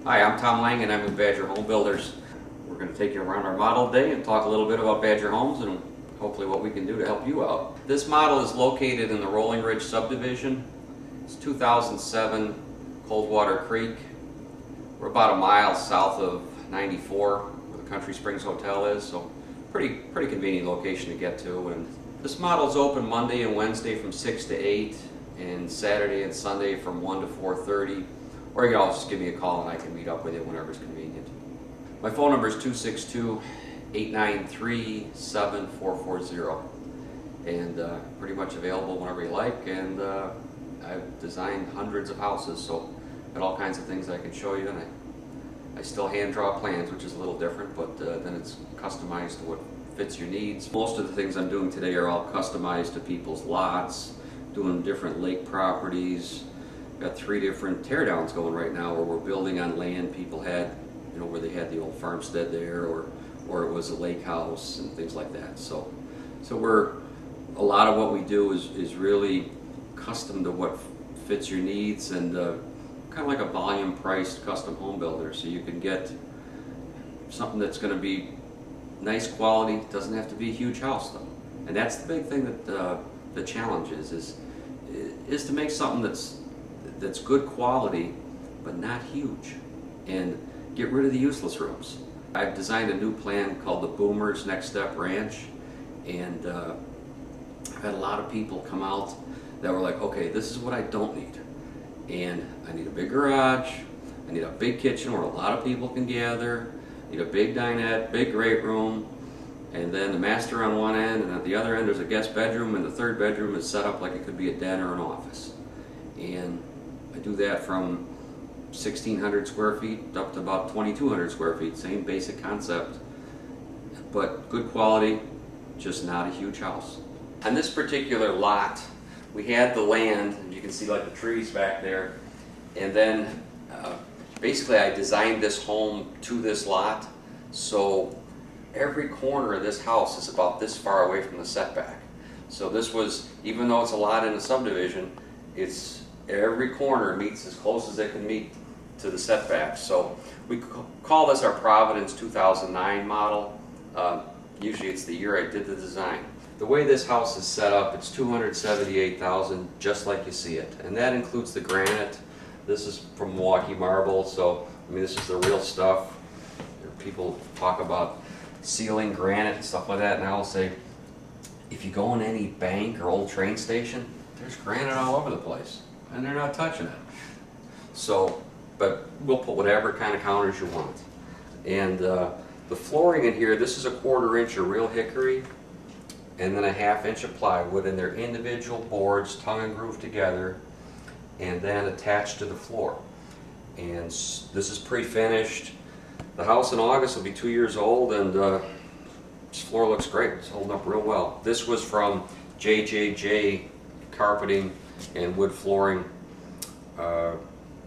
Hi, I'm Tom Langan. I'm with Badger Home Builders. We're going to take you around our model today and talk a little bit about Badger Homes and hopefully what we can do to help you out. This model is located in the Rolling Ridge subdivision. It's 2007 Coldwater Creek. We're about a mile south of 94 where the Country Springs Hotel is, so pretty convenient location to get to. And this model is open Monday and Wednesday from 6 to 8 and Saturday and Sunday from 1 to 4:30. Or you can always just give me a call and I can meet up with you whenever it's convenient. My phone number is 262-893-7440. And pretty much available whenever you like. And I've designed hundreds of houses, so got all kinds of things I can show you. And I still hand draw plans, which is a little different, but then it's customized to what fits your needs. Most of the things I'm doing today are all customized to people's lots, doing different lake properties. Got 3 different teardowns going right now where we're building on land people had, you know, where they had the old farmstead there, or it was a lake house and things like that. So a lot of what we do is really custom to what fits your needs, and kind of like a volume priced custom home builder. So you can get something that's going to be nice quality. Doesn't have to be a huge house though, and that's the big thing that the challenge is to make something that's good quality but not huge, and get rid of the useless rooms. I've designed a new plan called the Boomers Next Step Ranch, and I've had a lot of people come out that were like, okay, this is what I don't need, and I need a big garage, I need a big kitchen where a lot of people can gather, I need a big dinette, big great room, and then the master on one end, and at the other end there's a guest bedroom, and the third bedroom is set up like it could be a den or an office. And I do that from 1,600 square feet up to about 2,200 square feet. Same basic concept, but good quality, just not a huge house. On this particular lot, we had the land, and you can see like the trees back there, and then basically I designed this home to this lot, so every corner of this house is about this far away from the setback. So this was, even though it's a lot in a subdivision, it's every corner meets as close as it can meet to the setback. So we call this our Providence 2009 model. Usually it's the year I did the design. The way this house is set up, it's $278,000, just like you see it, and that includes the granite. This is from Milwaukee marble, so I mean this is the real stuff. People talk about ceiling granite and stuff like that, and I'll say, if you go in any bank or old train station, there's granite all over the place, and they're not touching it. So, but we'll put whatever kind of counters you want. And the flooring in here, this is a 1/4 inch of real hickory, and then a 1/2 inch of plywood, and they're individual boards, tongue and groove together, and then attached to the floor. And this is pre-finished. The house in August will be 2 years old, and this floor looks great. It's holding up real well. This was from JJJ Carpeting and Wood Flooring.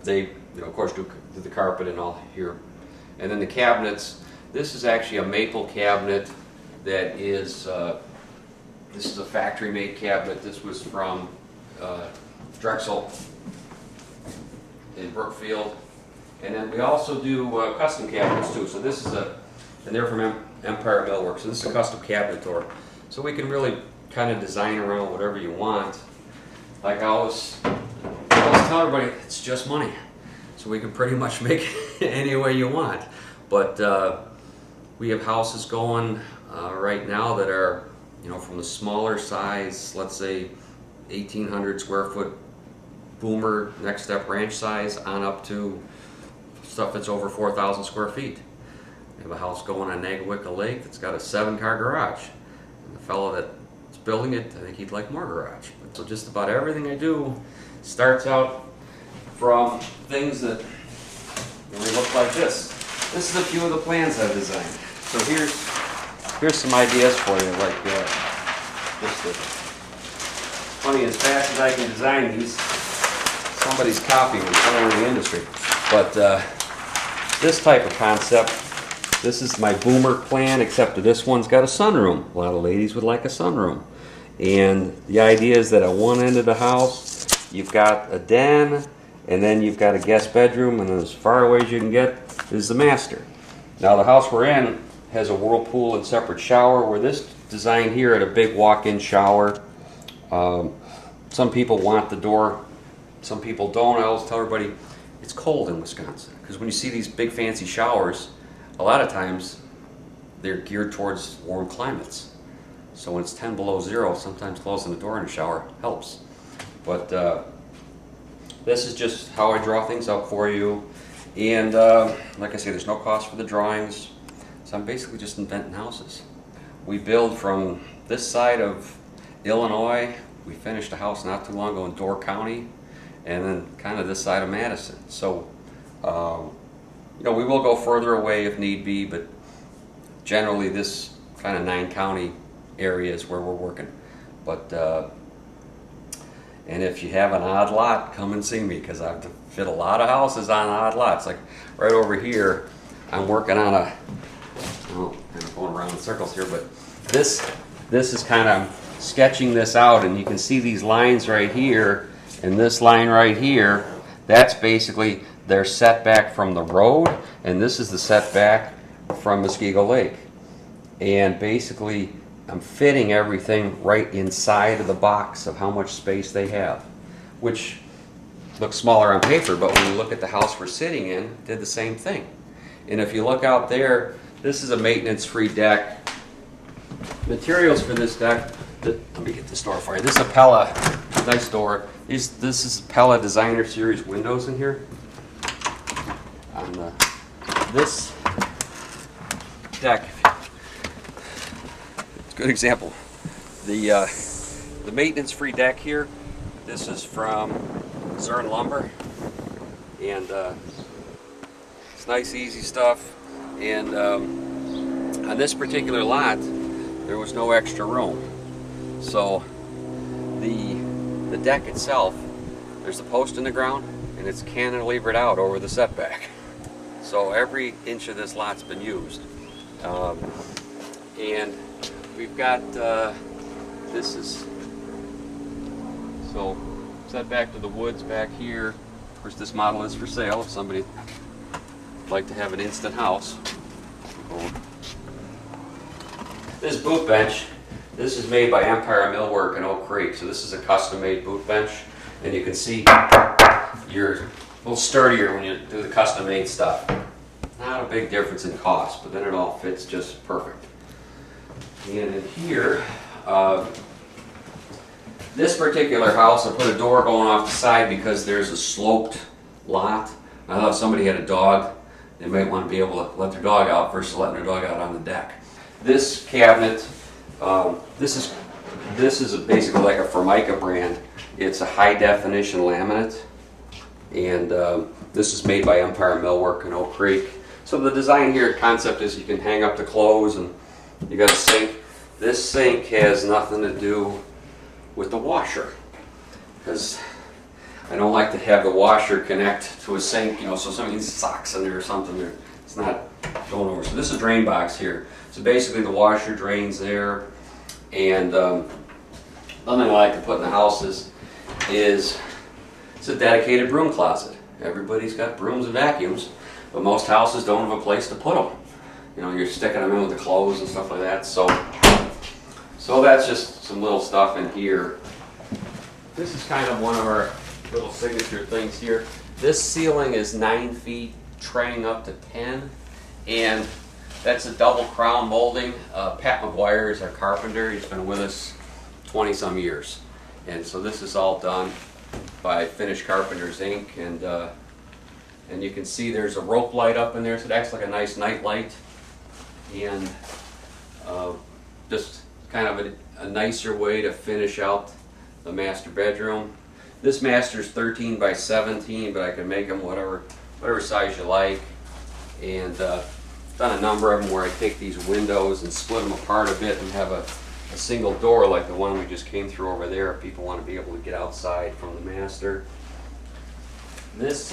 They, of course, do the carpet and all here. And then the cabinets. This is actually a maple cabinet that is. This is a factory-made cabinet. This was from Drexel in Brookfield. And then we also do custom cabinets too. So this is and they're from Empire Millwork. So this is a custom cabinet door. So we can really kind of design around whatever you want. Like I always tell everybody, it's just money. So we can pretty much make it any way you want. But we have houses going right now that are, from the smaller size, let's say 1,800 square foot Boomer Next Step Ranch size, on up to stuff that's over 4,000 square feet. We have a house going on Nagawicca Lake that's got a 7-car garage. And the fellow that's building it, I think he'd like more garage. So just about everything I do starts out from things that really look like this. This is a few of the plans I've designed. So here's some ideas for you, like just funny, as fast as I can design these, somebody's copying and following the industry. But this type of concept, this is my Boomer plan, except that this one's got a sunroom. A lot of ladies would like a sunroom. And the idea is that at one end of the house, you've got a den, and then you've got a guest bedroom, and as far away as you can get is the master. Now the house we're in has a whirlpool and separate shower, where this design here had a big walk-in shower. Some people want the door, some people don't. I always tell everybody it's cold in Wisconsin, because when you see these big fancy showers, a lot of times they're geared towards warm climates. So when it's 10 below zero, sometimes closing the door in a shower helps. But this is just how I draw things up for you. And like I say, there's no cost for the drawings. So I'm basically just inventing houses. We build from this side of Illinois. We finished a house not too long ago in Door County, and then kind of this side of Madison. So, you know, we will go further away if need be, but generally this kind of 9-county area is where we're working. But, and if you have an odd lot, come and see me, because I have to fit a lot of houses on odd lots. Like right over here, I'm working on a, oh, kind of going around in circles here, but this is kind of sketching this out, and you can see these lines right here, and this line right here, that's basically their setback from the road, and this is the setback from Muskego Lake. And basically, I'm fitting everything right inside of the box of how much space they have, which looks smaller on paper, but when you look at the house we're sitting in, did the same thing. And if you look out there, this is a maintenance-free deck. Materials for this deck, let me get this door for you. This is a Pella, nice door. This is Pella Designer Series windows in here. On this deck, it's a good example. The maintenance-free deck here, this is from Zern Lumber, and it's nice, easy stuff. And on this particular lot, there was no extra room, so the deck itself, there's a post in the ground, and it's cantilevered out over the setback. So every inch of this lot's been used. And we've got, this is, so setback to the woods back here. Of course, this model is for sale if somebody would like to have an instant house. This boot bench, this is made by Empire Millwork in Oak Creek. So this is a custom-made boot bench, and you can see you're a little sturdier when you do the custom-made stuff. Not a big difference in cost, but then it all fits just perfect. And in here, this particular house, I put a door going off the side because there's a sloped lot. I thought if somebody had a dog, they might want to be able to let their dog out versus letting their dog out on the deck. This cabinet, this is basically like a Formica brand. It's a high definition laminate, and this is made by Empire Millwork in Oak Creek. So the design here, concept is you can hang up the clothes, and you got a sink. This sink has nothing to do with the washer, because I don't like to have the washer connect to a sink, you know, so somebody needs socks in there or something. It's not going over. So this is a drain box here. So basically the washer drains there, and something I like to put in the house is it's a dedicated broom closet. Everybody's got brooms and vacuums, but most houses don't have a place to put them. You know, you're sticking them in with the clothes and stuff like that. So that's just some little stuff in here. This is kind of one of our little signature things here. This ceiling is 9 feet, traying up to 10, and that's a double crown molding. Pat McGuire is our carpenter. He's been with us 20 some years, and so this is all done by Finish Carpenters Inc. And you can see there's a rope light up in there, so it acts like a nice night light, and just kind of a nicer way to finish out the master bedroom. This master's 13 by 17, but I can make them whatever size you like. And done a number of them where I take these windows and split them apart a bit and have a single door like the one we just came through over there if people want to be able to get outside from the master. This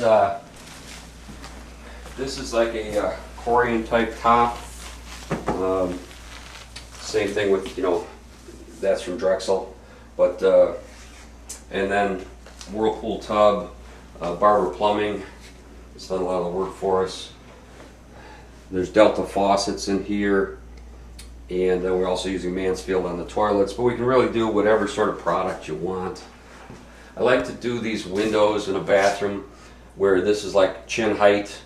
is like a Corian type top. Same thing with, you know, that's from Drexel, but and then whirlpool tub Barber Plumbing has done a lot of the work for us. There's Delta faucets in here, and then we're also using Mansfield on the toilets, but we can really do whatever sort of product you want. I like to do these windows in a bathroom where this is like chin height.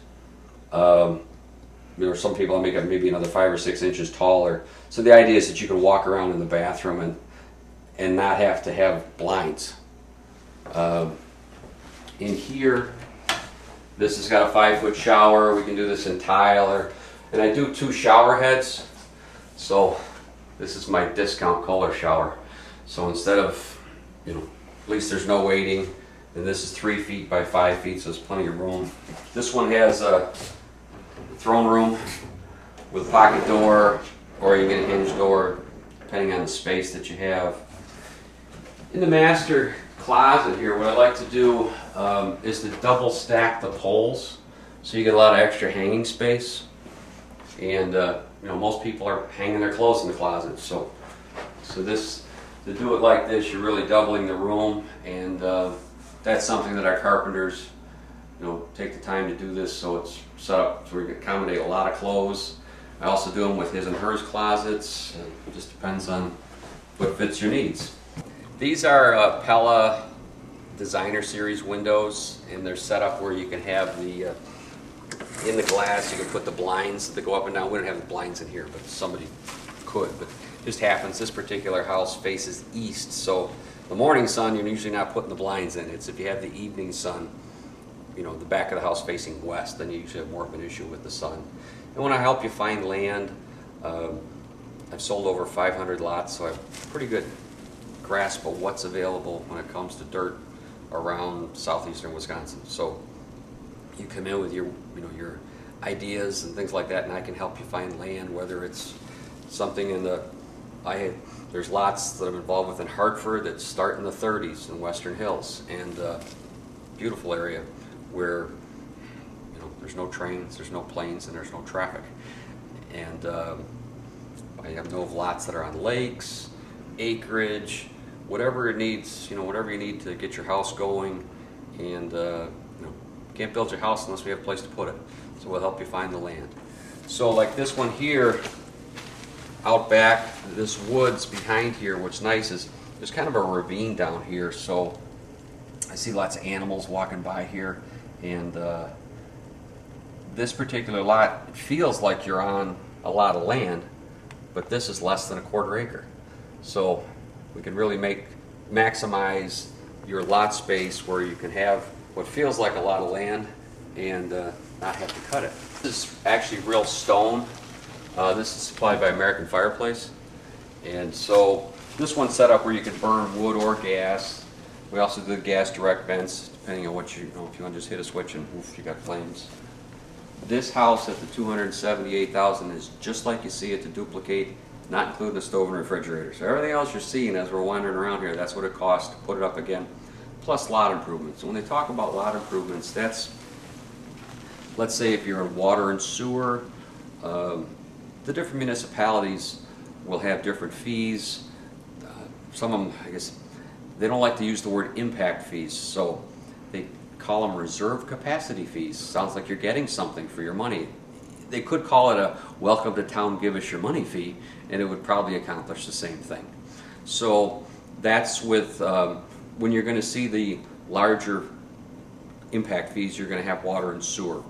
There are some people that make it maybe another 5 or 6 inches taller. So the idea is that you can walk around in the bathroom and not have to have blinds. In here, this has got a 5-foot shower. We can do this in tile, and I do 2 shower heads. So this is my discount Kohler shower. So instead of, at least there's no waiting. And this is 3 feet by 5 feet, so there's plenty of room. This one has a throne room with a pocket door, or you get a hinge door, depending on the space that you have. In the master closet here, what I like to do is to double stack the poles, so you get a lot of extra hanging space. And most people are hanging their clothes in the closet, so this, to do it like this, you're really doubling the room, and that's something that our carpenters, take the time to do this, so it's set up so we can accommodate a lot of clothes. I also do them with his and hers closets. It just depends on what fits your needs. These are Pella Designer Series windows, and they're set up where you can have the in the glass, you can put the blinds that go up and down. We don't have the blinds in here, but somebody could. But it just happens this particular house faces east, so the morning sun, you're usually not putting the blinds in. It's if you have the evening sun, the back of the house facing west, then you usually have more of an issue with the sun. And when I help you find land, I've sold over 500 lots, so I have a pretty good grasp of what's available when it comes to dirt around southeastern Wisconsin. So you come in with your ideas and things like that, and I can help you find land, whether it's something in the there's lots that I'm involved with in Hartford that start in the 30s in Western Hills, and beautiful area where there's no trains, there's no planes, and there's no traffic. And I know of lots that are on lakes, acreage, whatever it needs, whatever you need to get your house going. And can't build your house unless we have a place to put it, so we'll help you find the land. So like this one here, out back, this woods behind here, what's nice is there's kind of a ravine down here, so I see lots of animals walking by here, and this particular lot, it feels like you're on a lot of land, but this is less than a quarter acre. So we can really maximize your lot space where you can have what feels like a lot of land and not have to cut it. This is actually real stone. This is supplied by American Fireplace, and so this one's set up where you can burn wood or gas. We also do gas direct vents, depending on what if you want to just hit a switch and oof, you got flames. This house at the $278,000 is just like you see it, to duplicate, not including the stove and refrigerator. So everything else you're seeing as we're wandering around here, that's what it costs to put it up again, plus lot improvements. So when they talk about lot improvements, that's, let's say if you're in water and sewer, the different municipalities will have different fees. Some of them, I guess, they don't like to use the word impact fees, so they call them reserve capacity fees. Sounds like you're getting something for your money. They could call it a welcome to town, give us your money fee, and it would probably accomplish the same thing. So that's with, when you're going to see the larger impact fees, you're going to have water and sewer.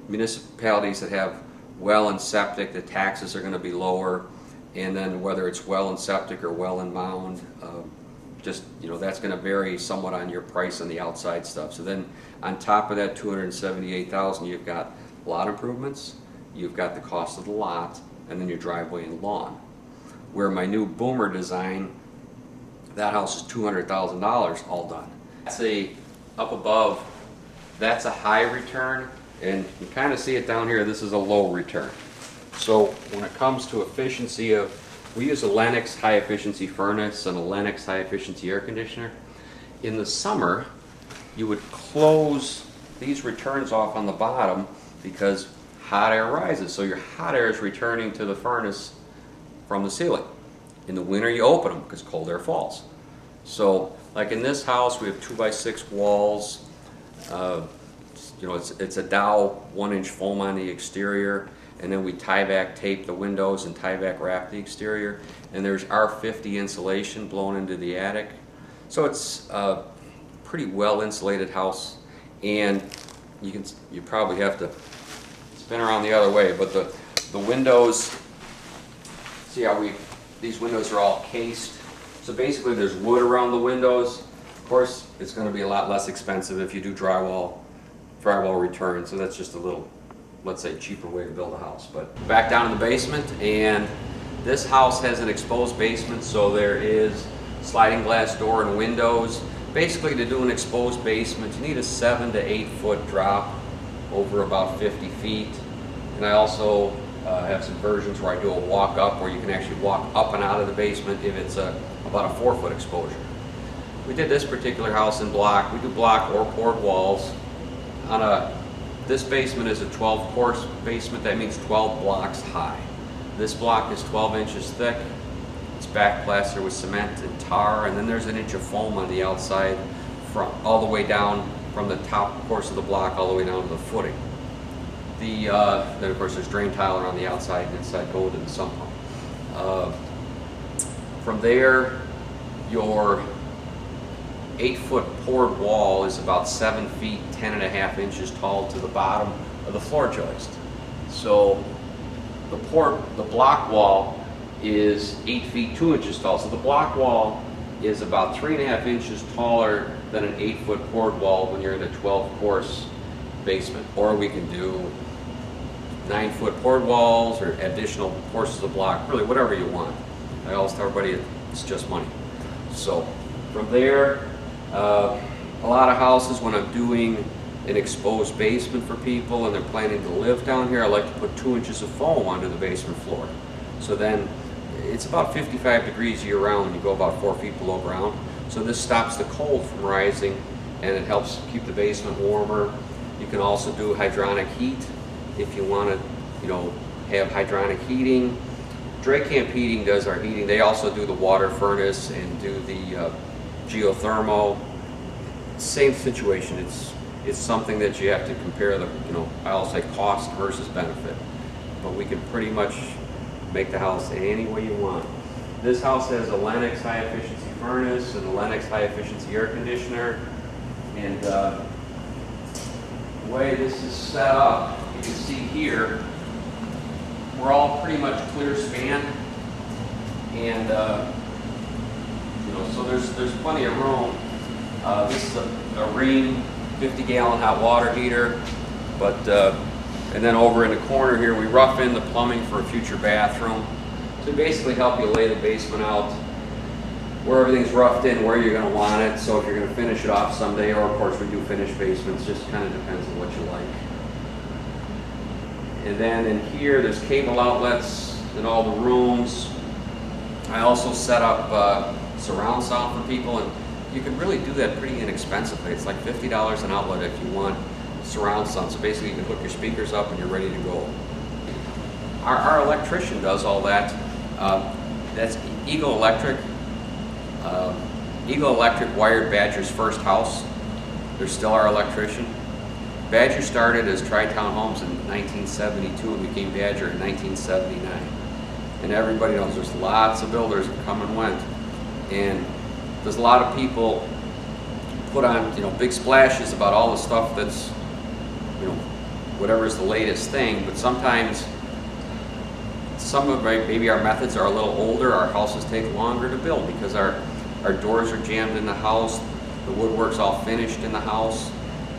Municipalities that have well and septic, the taxes are going to be lower, and then whether it's well and septic or well and mound, that's going to vary somewhat on your price on the outside stuff. So then on top of that $278,000, you've got lot improvements, you've got the cost of the lot, and then your driveway and lawn. Where my new Boomer design, that house is $200,000 all done. That's up above, that's a high return, and you kind of see it down here, this is a low return. So when it comes to efficiency we use a Lennox high efficiency furnace and a Lennox high efficiency air conditioner. In the summer, you would close these returns off on the bottom because hot air rises, so your hot air is returning to the furnace from the ceiling. In the winter, you open them because cold air falls. So like in this house, we have 2x6 walls. You know, it's a Dow 1-inch foam on the exterior, and then we tie back tape the windows and tie back wrap the exterior. And there's R50 insulation blown into the attic. So it's a pretty well insulated house, and you probably have to spin around the other way, but the windows, see how these windows are all cased. So basically there's wood around the windows. Of course, it's going to be a lot less expensive if you do drywall return, so that's just a little, let's say, cheaper way to build a house. But back down in the basement, and this house has an exposed basement, so there is sliding glass door and windows. Basically, to do an exposed basement, you need a 7 to 8 foot drop over about 50 feet. And I also have some versions where I do a walk up, where you can actually walk up and out of the basement if it's about a 4 foot exposure. We did this particular house in block. We do block or poured walls. This basement is a 12 course basement. That means 12 blocks high. This block is 12 inches thick. It's back plastered with cement and tar, and then there's an inch of foam on the outside, from all the way down from the top course of the block all the way down to the footing. Then of course there's drain tile around the outside and inside going to the sump pump. From there, your 8 foot poured wall is about 7 feet 10.5 inches tall to the bottom of the floor joist. So the block wall is 8 feet 2 inches tall. So the block wall is about 3.5 inches taller than an 8 foot poured wall when you're in a 12 course basement. Or we can do 9 foot poured walls or additional courses of block, really whatever you want. I always tell everybody it's just money. So from there, a lot of houses, when I'm doing an exposed basement for people and they're planning to live down here, I like to put 2 inches of foam under the basement floor. So then it's about 55 degrees year round when you go about 4 feet below ground. So this stops the cold from rising, and it helps keep the basement warmer. You can also do hydronic heat if you want to, have hydronic heating. Camp Heating does our heating. They also do the water furnace and do the geothermal. Same situation. It's something that you have to compare the, I always say cost versus benefit. But we can pretty much make the house any way you want. This house has a Lennox high efficiency furnace and a Lennox high efficiency air conditioner. And the way this is set up, you can see here, we're all pretty much clear span, and so there's plenty of room. This is a Rheem 50-gallon hot water heater, but and then over in the corner here, we rough in the plumbing for a future bathroom to basically help you lay the basement out where everything's roughed in, where you're going to want it. So if you're going to finish it off someday, or of course we do finished basements, just kind of depends on what you like. And then in here, there's cable outlets in all the rooms. I also set up surround sound for people, and you can really do that pretty inexpensively. It's like $50 an outlet if you want surround sound. So basically you can hook your speakers up and you're ready to go. Our electrician does all that. That's Eagle Electric. Eagle Electric wired Badger's first house. They're still our electrician. Badger started as Tri-Town Homes in 1972 and became Badger in 1979. And everybody knows there's lots of builders that come and went. And there's a lot of people put on, big splashes about all the stuff that's, whatever is the latest thing. But sometimes some of maybe our methods are a little older. Our houses take longer to build because our doors are jammed in the house. The woodwork's all finished in the house.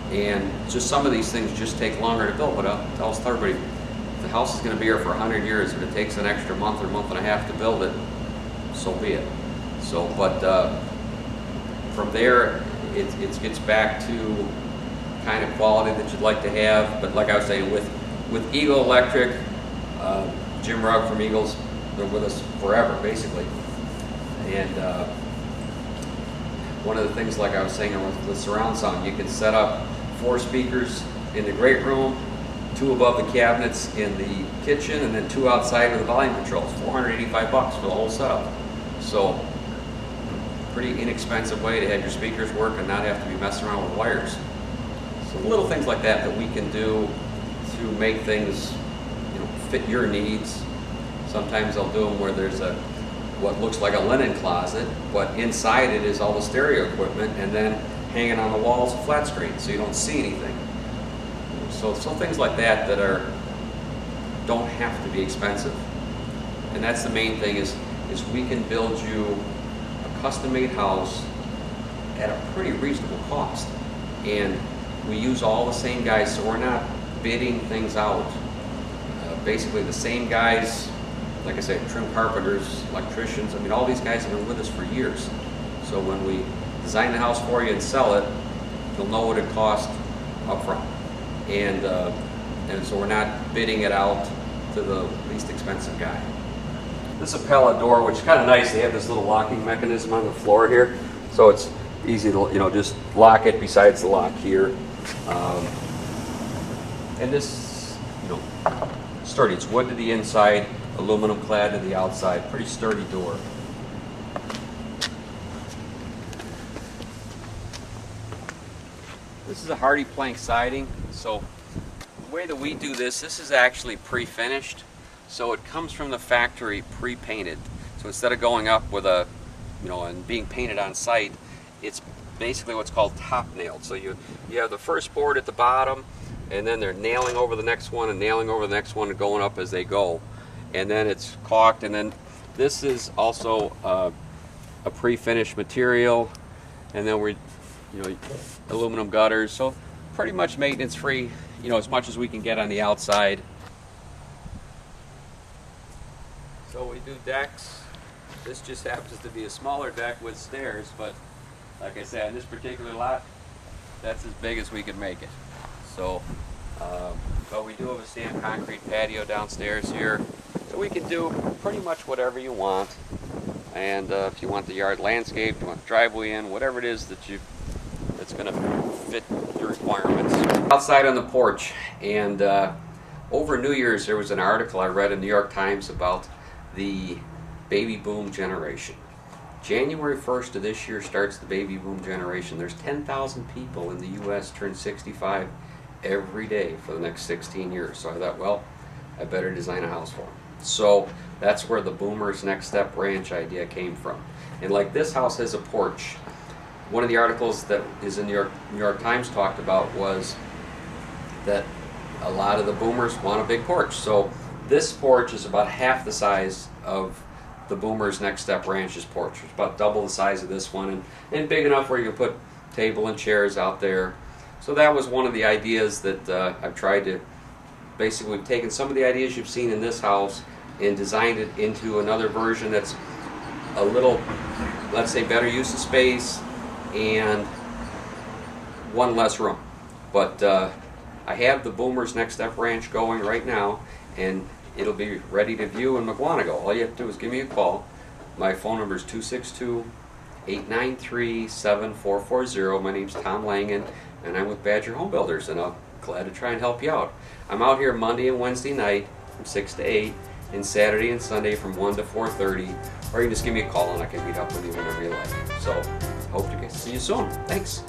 And just some of these things just take longer to build. But I'll always tell everybody, if the house is going to be here for 100 years, if it takes an extra month or month and a half to build it, so be it. So, but from there, it gets back to kind of quality that you'd like to have. But like I was saying, with Eagle Electric, Jim Rugg from Eagles, they're with us forever, basically. And one of the things, like I was saying, with surround sound, you can set up 4 speakers in the great room, 2 above the cabinets in the kitchen, and then 2 outside with the volume controls. $485 for the whole setup. So, pretty inexpensive way to have your speakers work and not have to be messing around with wires. So little things like that that we can do to make things, you know, fit your needs. Sometimes I'll do them where there's what looks like a linen closet, but inside it is all the stereo equipment, and then hanging on the walls a flat screen so you don't see anything. So things like that don't have to be expensive. And that's the main thing is we can build you a custom-made house at a pretty reasonable cost. And we use all the same guys, so we're not bidding things out. Basically the same guys, like I said, trim carpenters, electricians, I mean all these guys have been with us for years. So when we design the house for you and sell it, you'll know what it costs up front. And so we're not bidding it out to the least expensive guy. This is a pallet door, which is kind of nice. They have this little locking mechanism on the floor here, so it's easy to, you know, just lock it besides the lock here. And this, you know, sturdy. It's wood to the inside, aluminum clad to the outside. Pretty sturdy door. This is a hardy plank siding. So the way that we do this is actually pre-finished. So it comes from the factory pre-painted. So instead of going up with a, you know, and being painted on site, it's basically what's called top nailed. So you have the first board at the bottom, and then they're nailing over the next one and nailing over the next one and going up as they go. And then it's caulked, and then this is also a pre-finished material, and then we, you know, aluminum gutters. So pretty much maintenance free, you know, as much as we can get on the outside. So we do decks. This just happens to be a smaller deck with stairs, but like I said, in this particular lot, that's as big as we can make it. So, but we do have a stamped concrete patio downstairs here, so we can do pretty much whatever you want. And if you want the yard landscaped, you want the driveway in, whatever it is that's going to fit your requirements. Outside on the porch, and over New Year's there was an article I read in the New York Times about the baby boom generation. January 1st of this year starts the baby boom generation. There's 10,000 people in the U.S. turn 65 every day for the next 16 years. So I thought, well, I better design a house for them. So that's where the Boomers Next Step Ranch idea came from. And like this house has a porch. One of the articles that is in the New York Times talked about was that a lot of the boomers want a big porch. So this porch is about half the size of the Boomers Next Step Ranch's porch. It's about double the size of this one, and big enough where you can put table and chairs out there. So that was one of the ideas that I've tried to, basically we've taken some of the ideas you've seen in this house and designed it into another version that's a little, let's say, better use of space and one less room. But I have the Boomers Next Step Ranch going right now, and it'll be ready to view in McWanago. All you have to do is give me a call. My phone number is 262-893-7440. My name's Tom Langan, and I'm with Badger Home Builders, and I'm glad to try and help you out. I'm out here Monday and Wednesday night from 6 to 8, and Saturday and Sunday from 1 to 4:30, or you can just give me a call and I can meet up with you whenever you like. So, hope to see you soon. Thanks.